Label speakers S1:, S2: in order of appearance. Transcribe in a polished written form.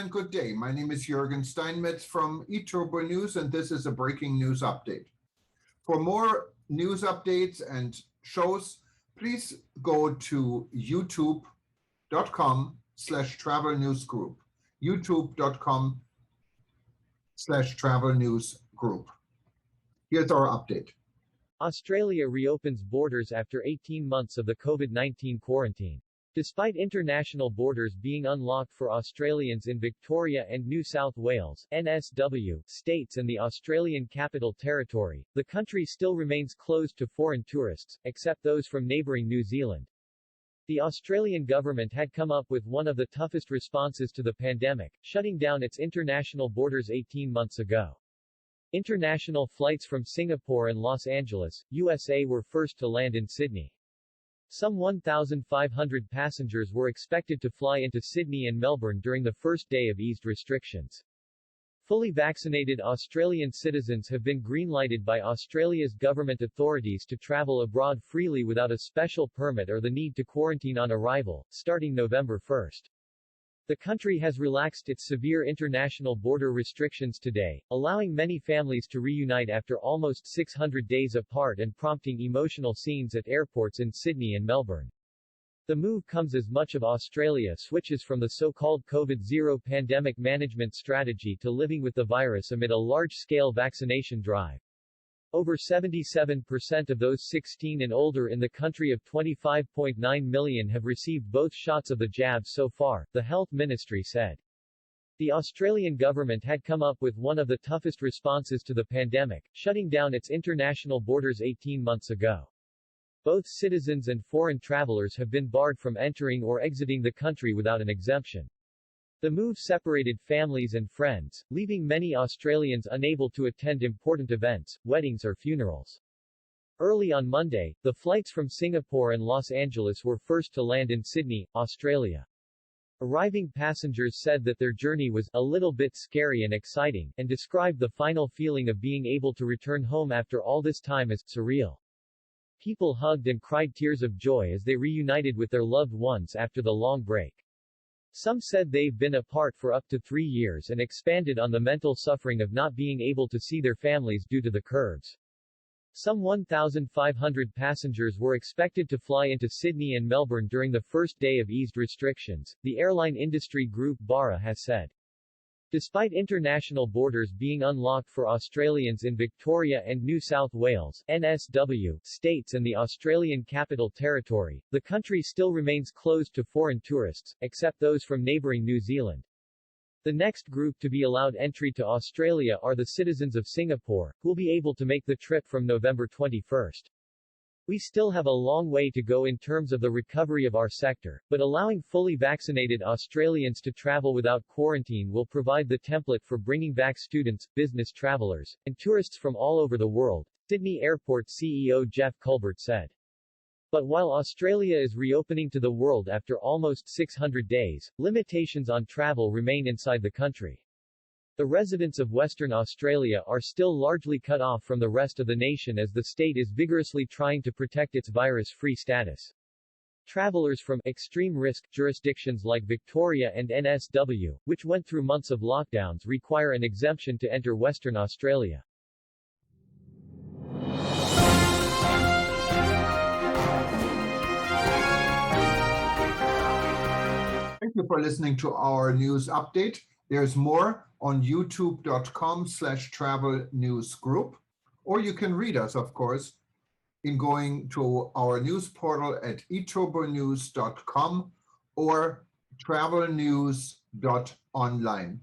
S1: and good day. My name is Jürgen Steinmetz from eTurboNews, and this is a breaking news update. For more news updates and shows, please go to youtube.com/travel news group. youtube.com/travel news group. Here's our update.
S2: Australia reopens borders after 18 months of the COVID-19 quarantine. Despite international borders being unlocked for Australians in Victoria and New South Wales (NSW) states and the Australian Capital Territory, the country still remains closed to foreign tourists, except those from neighbouring New Zealand. The Australian government had come up with one of the toughest responses to the pandemic, shutting down its international borders 18 months ago. International flights from Singapore and Los Angeles, USA were first to land in Sydney. Some 1,500 passengers were expected to fly into Sydney and Melbourne during the first day of eased restrictions. Fully vaccinated Australian citizens have been green-lighted by Australia's government authorities to travel abroad freely without a special permit or the need to quarantine on arrival, starting November 1. The country has relaxed its severe international border restrictions today, allowing many families to reunite after almost 600 days apart and prompting emotional scenes at airports in Sydney and Melbourne. The move comes as much of Australia switches from the so-called COVID-0 pandemic management strategy to living with the virus amid a large-scale vaccination drive. Over 77% of those 16 and older in the country of 25.9 million have received both shots of the jab so far, the Health Ministry said. The Australian government had come up with one of the toughest responses to the pandemic, shutting down its international borders 18 months ago. Both citizens and foreign travelers have been barred from entering or exiting the country without an exemption. The move separated families and friends, leaving many Australians unable to attend important events, weddings or funerals. Early on Monday, the flights from Singapore and Los Angeles were first to land in Sydney, Australia. Arriving passengers said that their journey was a little bit scary and exciting, and described the final feeling of being able to return home after all this time as surreal. People hugged and cried tears of joy as they reunited with their loved ones after the long break. Some said they've been apart for up to 3 years and expanded on the mental suffering of not being able to see their families due to the curbs. Some 1,500 passengers were expected to fly into Sydney and Melbourne during the first day of eased restrictions, the airline industry group BARA has said. Despite international borders being unlocked for Australians in Victoria and New South Wales (NSW) states and the Australian Capital Territory, the country still remains closed to foreign tourists, except those from neighbouring New Zealand. The next group to be allowed entry to Australia are the citizens of Singapore, who will be able to make the trip from November 21. We still have a long way to go in terms of the recovery of our sector, but allowing fully vaccinated Australians to travel without quarantine will provide the template for bringing back students, business travelers, and tourists from all over the world, Sydney Airport CEO Jeff Culbert said. But while Australia is reopening to the world after almost 600 days, limitations on travel remain inside the country. The residents of Western Australia are still largely cut off from the rest of the nation as the state is vigorously trying to protect its virus-free status. Travelers from extreme risk jurisdictions like Victoria and NSW, which went through months of lockdowns, require an exemption to enter Western Australia.
S1: Thank you for listening to our news update. There's more on youtube.com/travel news group, or you can read us, of course, in going to our news portal at eTurboNews.com or travelnews.online.